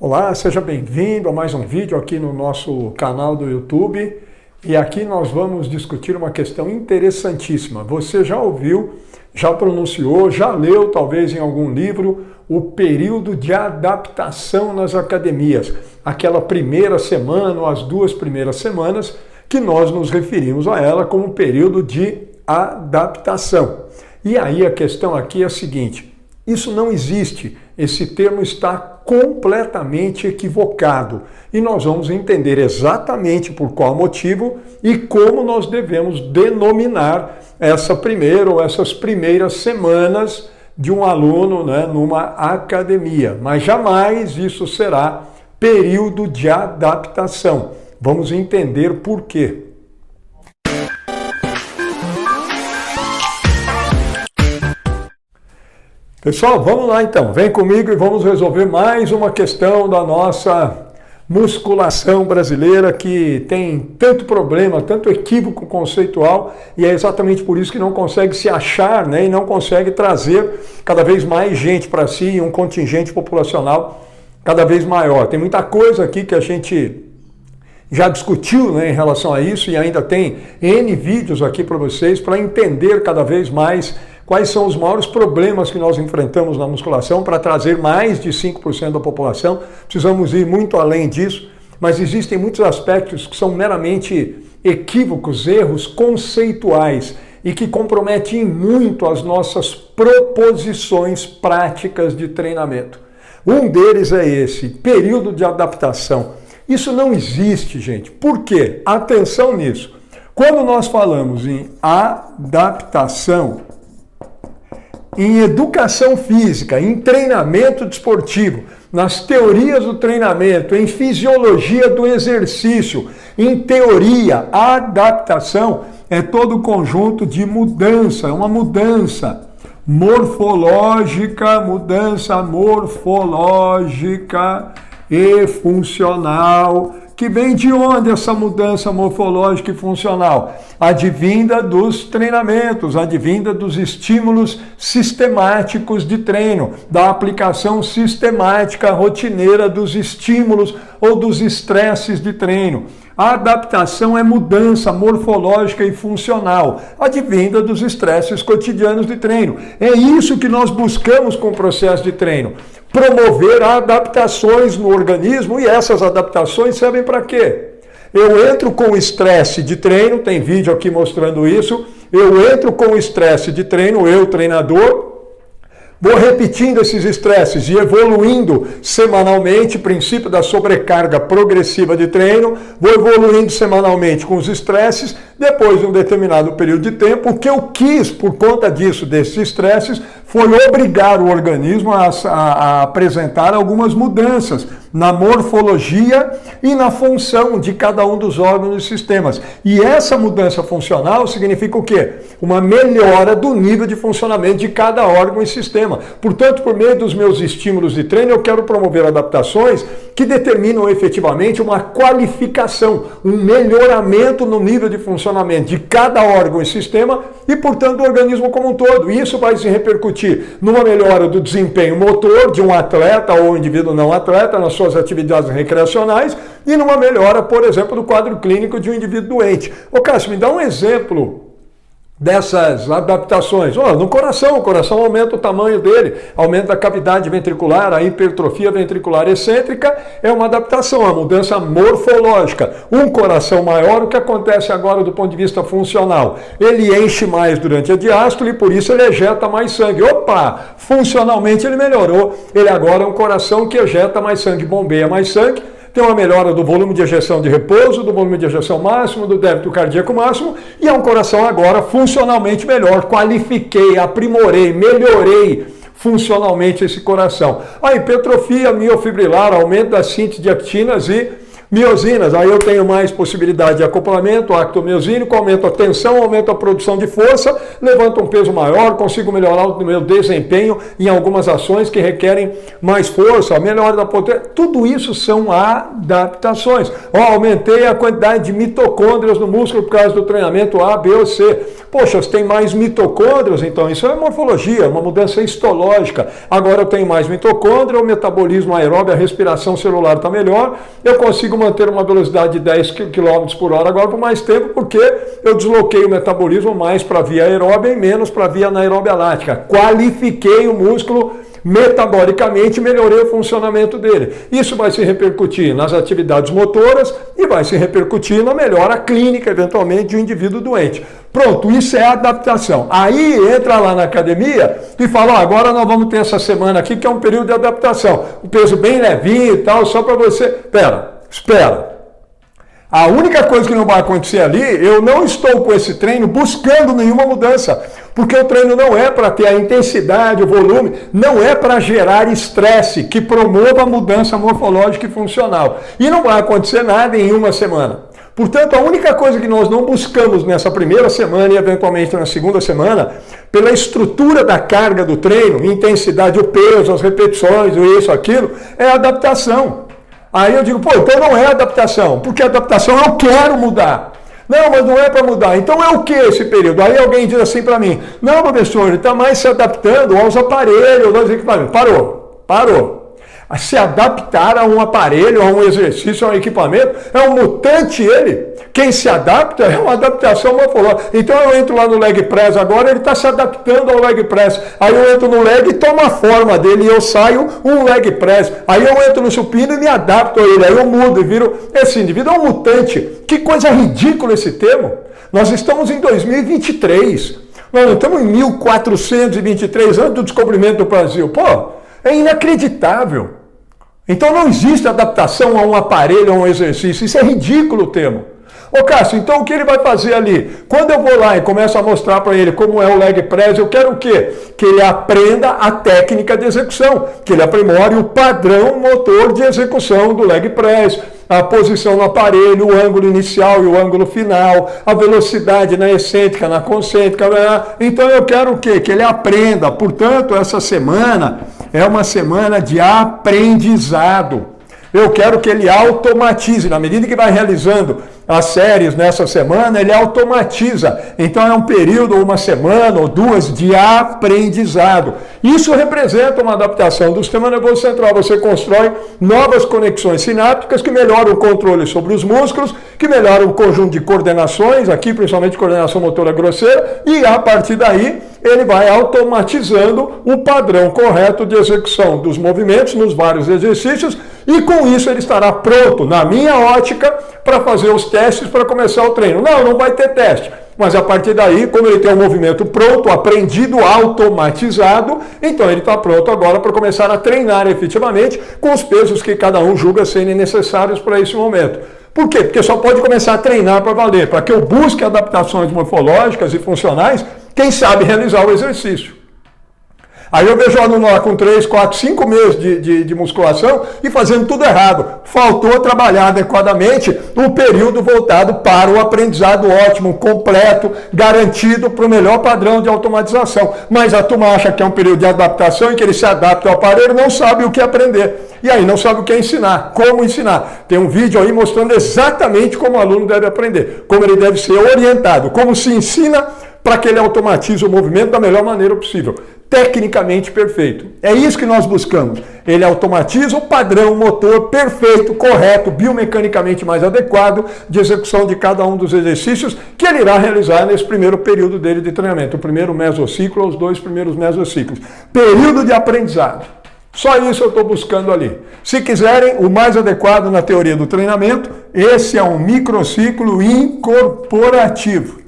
Olá, seja bem-vindo a mais um vídeo aqui no nosso canal do YouTube. E aqui nós vamos discutir uma questão interessantíssima. Você já ouviu, já pronunciou, já leu talvez em algum livro o período de adaptação nas academias. Aquela primeira semana ou as 2 primeiras semanas que nós nos referimos a ela como período de adaptação. E aí a questão aqui é a seguinte: isso não existe, esse termo está completamente equivocado e nós vamos entender exatamente por qual motivo e como nós devemos denominar essa primeira ou essas primeiras semanas de um aluno, numa academia. Mas jamais isso será período de adaptação. Vamos entender por quê. Pessoal, vamos lá então, vem comigo e vamos resolver mais uma questão da nossa musculação brasileira que tem tanto problema, tanto equívoco conceitual, e é exatamente por isso que não consegue se achar, e não consegue trazer cada vez mais gente para si, um contingente populacional cada vez maior. Tem muita coisa aqui que a gente já discutiu em relação a isso e ainda tem N vídeos aqui para vocês para entender cada vez mais quais são os maiores problemas que nós enfrentamos na musculação para trazer mais de 5% da população. Precisamos ir muito além disso, mas existem muitos aspectos que são meramente equívocos, erros conceituais e que comprometem muito as nossas proposições práticas de treinamento. Um deles é esse, período de adaptação. Isso não existe, gente. Por quê? Atenção nisso. Quando nós falamos em adaptação, em educação física, em treinamento desportivo, nas teorias do treinamento, em fisiologia do exercício, em teoria, a adaptação é todo o conjunto de mudança, é uma mudança morfológica e funcional. Que vem de onde essa mudança morfológica e funcional? Advinda dos treinamentos, advinda dos estímulos sistemáticos de treino, da aplicação sistemática rotineira dos estímulos ou dos estresses de treino. A adaptação é mudança morfológica e funcional, advinda dos estresses cotidianos de treino. É isso que nós buscamos com o processo de treino. Promover adaptações no organismo, e essas adaptações servem para quê? Eu entro com estresse de treino, tem vídeo aqui mostrando isso, eu entro com estresse de treino, eu treinador, vou repetindo esses estresses e evoluindo semanalmente, princípio da sobrecarga progressiva de treino, vou evoluindo semanalmente com os estresses, depois de um determinado período de tempo, o que eu quis por conta disso, desses estresses, foi obrigar o organismo a apresentar algumas mudanças na morfologia e na função de cada um dos órgãos e sistemas. E essa mudança funcional significa o quê? Uma melhora do nível de funcionamento de cada órgão e sistema. Portanto, por meio dos meus estímulos de treino, eu quero promover adaptações que determinam efetivamente uma qualificação, um melhoramento no nível de funcionamento de cada órgão e sistema e, portanto, do organismo como um todo. E isso vai se repercutir numa melhora do desempenho motor de um atleta ou indivíduo não atleta nas suas atividades recreacionais e numa melhora, por exemplo, do quadro clínico de um indivíduo doente. Ô Cássio, me dá um exemplo dessas adaptações. No coração, o coração aumenta o tamanho dele, aumenta a cavidade ventricular, a hipertrofia ventricular excêntrica é uma adaptação, uma mudança morfológica. Um coração maior, o que acontece agora do ponto de vista funcional? Ele enche mais durante a diástole e por isso ele ejeta mais sangue. Opa! Funcionalmente ele melhorou, ele agora é um coração que ejeta mais sangue, bombeia mais sangue, tem uma melhora do volume de ejeção de repouso, do volume de ejeção máximo, do débito cardíaco máximo, e é um coração agora funcionalmente melhor. Qualifiquei, aprimorei, melhorei funcionalmente esse coração. A hipertrofia miofibrilar, aumento da síntese de actinas e miosinas, aí eu tenho mais possibilidade de acoplamento actomiosínico, aumento a tensão, aumento a produção de força, levanto um peso maior, consigo melhorar o meu desempenho em algumas ações que requerem mais força, melhora da potência. Tudo isso são adaptações. Aumentei a quantidade de mitocôndrias no músculo por causa do treinamento A, B ou C. Poxa, você tem mais mitocôndrias, então isso é morfologia, uma mudança histológica. Agora eu tenho mais mitocôndria, o metabolismo aeróbio, a respiração celular está melhor, eu consigo manter uma velocidade de 10 km por hora agora por mais tempo, porque eu desloquei o metabolismo mais para a via aeróbia e menos para a via anaeróbia lática. Qualifiquei o músculo metabolicamente, melhorei o funcionamento dele. Isso vai se repercutir nas atividades motoras e vai se repercutir na melhora clínica, eventualmente, de um indivíduo doente. Pronto, isso é adaptação. Aí entra lá na academia e fala, agora nós vamos ter essa semana aqui, que é um período de adaptação. O peso bem levinho e tal, só para você... Espera. A única coisa que não vai acontecer ali, eu não estou com esse treino buscando nenhuma mudança, porque o treino não é para ter a intensidade, o volume, não é para gerar estresse que promova a mudança morfológica e funcional. E não vai acontecer nada em uma semana. Portanto, a única coisa que nós não buscamos nessa primeira semana e eventualmente na segunda semana, pela estrutura da carga do treino, intensidade, o peso, as repetições, isso, aquilo, é a adaptação. Aí eu digo, então não é adaptação, porque adaptação eu quero mudar. Não, mas não é para mudar. Então é o que esse período? Aí alguém diz assim para mim, não, professor, ele está mais se adaptando aos aparelhos, aos equipamentos. Parou. Se adaptar a um aparelho, a um exercício, a um equipamento, é um mutante ele. Quem se adapta é uma adaptação morfológica. Então eu entro lá no leg press agora, ele está se adaptando ao leg press. Aí eu entro no leg e tomo a forma dele e eu saio um leg press. Aí eu entro no supino e me adapto a ele. Aí eu mudo e viro. Esse indivíduo é um mutante. Que coisa ridícula esse termo. Nós estamos em 2023. Nós não estamos em 1423, antes do descobrimento do Brasil. É inacreditável. Então não existe adaptação a um aparelho, a um exercício. Isso é ridículo o termo. Ô Cássio, então o que ele vai fazer ali? Quando eu vou lá e começo a mostrar para ele como é o leg press, eu quero o quê? Que ele aprenda a técnica de execução, que ele aprimore o padrão motor de execução do leg press, a posição no aparelho, o ângulo inicial e o ângulo final, a velocidade na excêntrica, na concêntrica. Então eu quero o quê? Que ele aprenda. Portanto, essa semana é uma semana de aprendizado. Eu quero que ele automatize. Na medida que vai realizando as séries nessa semana, ele automatiza. Então é um período, uma semana ou duas de aprendizado. Isso representa uma adaptação do sistema nervoso central. Você constrói novas conexões sinápticas que melhoram o controle sobre os músculos, que melhoram o conjunto de coordenações, aqui principalmente coordenação motora grosseira, e a partir daí ele vai automatizando o padrão correto de execução dos movimentos nos vários exercícios, e com isso ele estará pronto, na minha ótica, para fazer os testes para começar o treino. Não vai ter teste. Mas a partir daí, como ele tem um movimento pronto, aprendido, automatizado, então ele está pronto agora para começar a treinar efetivamente com os pesos que cada um julga serem necessários para esse momento. Por quê? Porque só pode começar a treinar para valer, para que eu busque adaptações morfológicas e funcionais, quem sabe realizar o exercício. Aí eu vejo o aluno lá com 3, 4, 5 meses de musculação e fazendo tudo errado. Faltou trabalhar adequadamente um período voltado para o aprendizado ótimo, completo, garantido para o melhor padrão de automatização. Mas a turma acha que é um período de adaptação em que ele se adapta ao aparelho, não sabe o que aprender. E aí não sabe o que ensinar, como ensinar. Tem um vídeo aí mostrando exatamente como o aluno deve aprender, como ele deve ser orientado, como se ensina para que ele automatize o movimento da melhor maneira possível. Tecnicamente perfeito. É isso que nós buscamos. Ele automatiza o padrão motor perfeito, correto, biomecanicamente mais adequado de execução de cada um dos exercícios que ele irá realizar nesse primeiro período dele de treinamento. O primeiro mesociclo, os 2 primeiros mesociclos. Período de aprendizado. Só isso eu estou buscando ali. Se quiserem, o mais adequado na teoria do treinamento, esse é um microciclo incorporativo.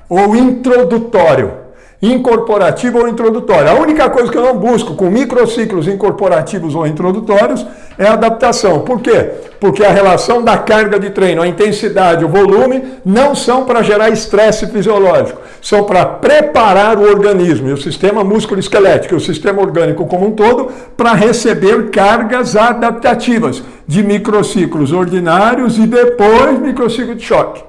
Ou introdutório. Incorporativo ou introdutório. A única coisa que eu não busco com microciclos incorporativos ou introdutórios é a adaptação. Por quê? Porque a relação da carga de treino, a intensidade, o volume, não são para gerar estresse fisiológico. São para preparar o organismo e o sistema músculo-esquelético, o sistema orgânico como um todo, para receber cargas adaptativas. de microciclos ordinários e depois microciclo de choque.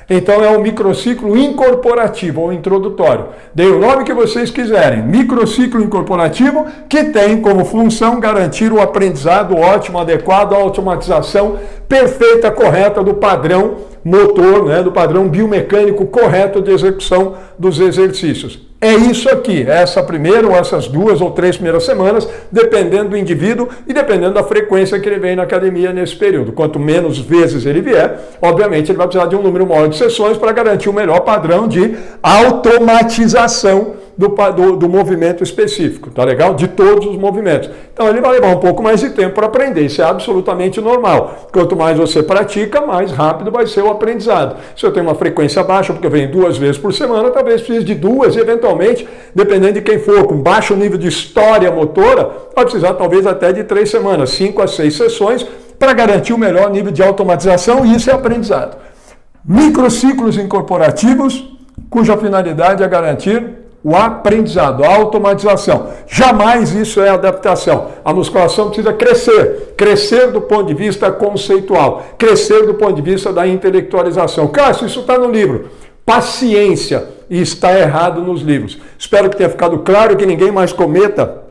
Então é um microciclo incorporativo ou introdutório. Dei o nome que vocês quiserem. Microciclo incorporativo, que tem como função garantir o aprendizado ótimo, adequado, a automatização perfeita, correta do padrão motor, né, do padrão biomecânico correto de execução dos exercícios. É isso aqui, essa primeira ou essas 2 ou 3 primeiras semanas, dependendo do indivíduo e dependendo da frequência que ele vem na academia nesse período. Quanto menos vezes ele vier, obviamente ele vai precisar de um número maior de sessões para garantir o melhor padrão de automatização do movimento específico, tá legal? De todos os movimentos. Então ele vai levar um pouco mais de tempo para aprender, isso é absolutamente normal. Quanto mais você pratica, mais rápido vai ser o aprendizado. Se eu tenho uma frequência baixa, porque eu venho 2 vezes por semana, talvez precise de 2, eventualmente, dependendo de quem for, com baixo nível de história motora, vai precisar talvez até de 3 semanas, 5 a 6 sessões, para garantir o melhor nível de automatização, e isso é aprendizado. Microciclos incorporativos, cuja finalidade é garantir o aprendizado, a automatização. Jamais isso é adaptação. A musculação precisa crescer. Crescer do ponto de vista conceitual. Crescer do ponto de vista da intelectualização. Cássio, isso está no livro. Paciência. E está errado nos livros. Espero que tenha ficado claro, que ninguém mais cometa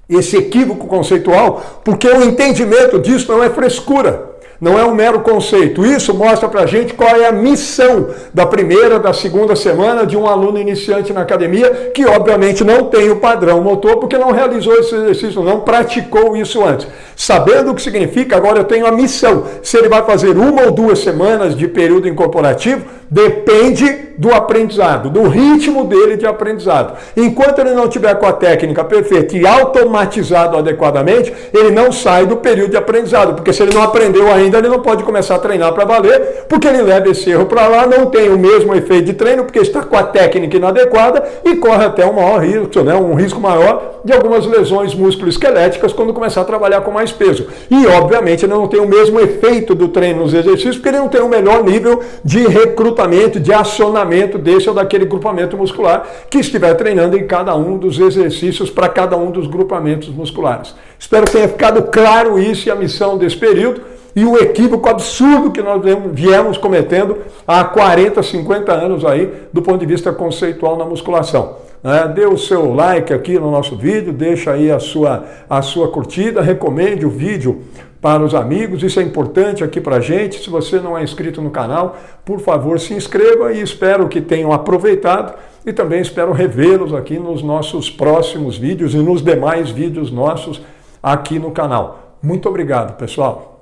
esse equívoco conceitual, porque o entendimento disso não é frescura. Não é um mero conceito. Isso mostra pra gente qual é a missão da primeira, da segunda semana de um aluno iniciante na academia, que obviamente não tem o padrão motor, porque não realizou esse exercício, não praticou isso antes. Sabendo o que significa, agora eu tenho a missão. Se ele vai fazer 1 ou 2 semanas de período incorporativo, depende do aprendizado, do ritmo dele de aprendizado. Enquanto ele não tiver com a técnica perfeita e automatizado adequadamente, ele não sai do período de aprendizado, porque se ele não aprendeu ainda, ele não pode começar a treinar para valer, porque ele leva esse erro para lá, não tem o mesmo efeito de treino, porque está com a técnica inadequada e corre até um maior risco, né, um risco maior de algumas lesões musculoesqueléticas quando começar a trabalhar com mais peso. E, obviamente, ele não tem o mesmo efeito do treino nos exercícios, porque ele não tem o melhor nível de recrutamento, de acionamento desse ou daquele grupamento muscular que estiver treinando em cada um dos exercícios para cada um dos grupamentos musculares. Espero que tenha ficado claro isso e a missão desse período e o equívoco absurdo que nós viemos cometendo há 40, 50 anos aí do ponto de vista conceitual na musculação. Dê o seu like aqui no nosso vídeo, deixa aí a sua curtida, recomende o vídeo para os amigos, isso é importante aqui para a gente. Se você não é inscrito no canal, por favor se inscreva e espero que tenham aproveitado e também espero revê-los aqui nos nossos próximos vídeos e nos demais vídeos nossos aqui no canal. Muito obrigado, pessoal!